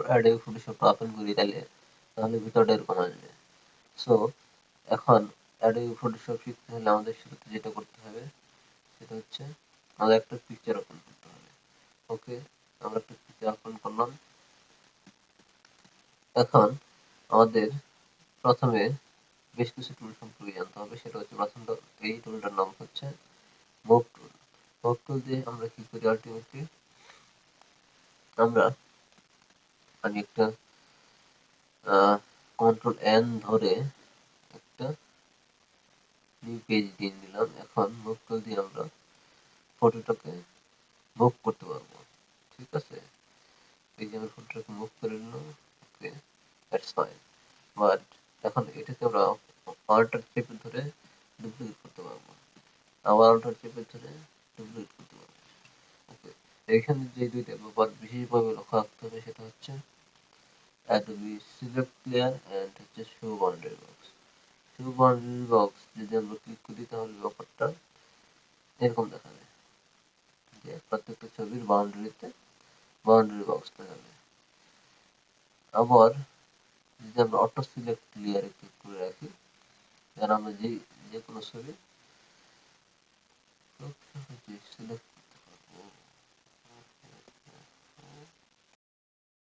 Adobe ফটোশপটা open করি তাহলে ভিতরটা এরকম আসবে। সো এখন অ্যাডোবি ফটোশপ শিখতে হলে আমাদের শুরুতে যেটা করতে হবে সেটা হচ্ছে আমাদের একটা পিকচার ওপেন করতে হবে। ওকে, আমরা একটা পিকচার ওপেন করলাম। এখন আমাদের প্রথমে বেশ কিছু টুল সম্পর্কে জানতে হবে। সেটা হচ্ছে প্রথমত এই টুলটার নাম হচ্ছে মুভ টুল। মুভ টুল দিয়ে আমরা কি করি আলটিমেটলি আমি একটা কন্ট্রোল এন ধরে একটা নিউ পেজ দিয়ে দিলাম। এখন মুভ টুল দিয়ে আমরা ফটোটাকে মুভ করতে পারবো। ঠিক আছে, এই যে আমি ফটোটাকে মুভ করে নিলাম। ওকে, দ্যাটস ফাইন। বাট এখন এটাকে আমরা অল্টার চেপে ধরে ডুপ্লিকেট করতে পারবো, আবার অল্টার চেপে ধরে ডুপ্লিকেট করতে পারবো। ওকে, এখানে যে দুইটা ব্যাপার বিশেষভাবে লক্ষ্য রাখতে হবে সেটা হচ্ছে adobe select layer and হচ্ছে show boundary box। show boundary box যদি আমরা ক্লিক করি তাহলে ব্যাপারটা এরকম দেখাবে যে প্রত্যেকটা ছবির বাউন্ডারিতে বাউন্ডারি বক্স দেখাবে। আবার যদি আমরা অটো সিলেক্ট লেয়ারে ক্লিক করে রাখি, আমরা যে কোনো ছবি সিলেক্ট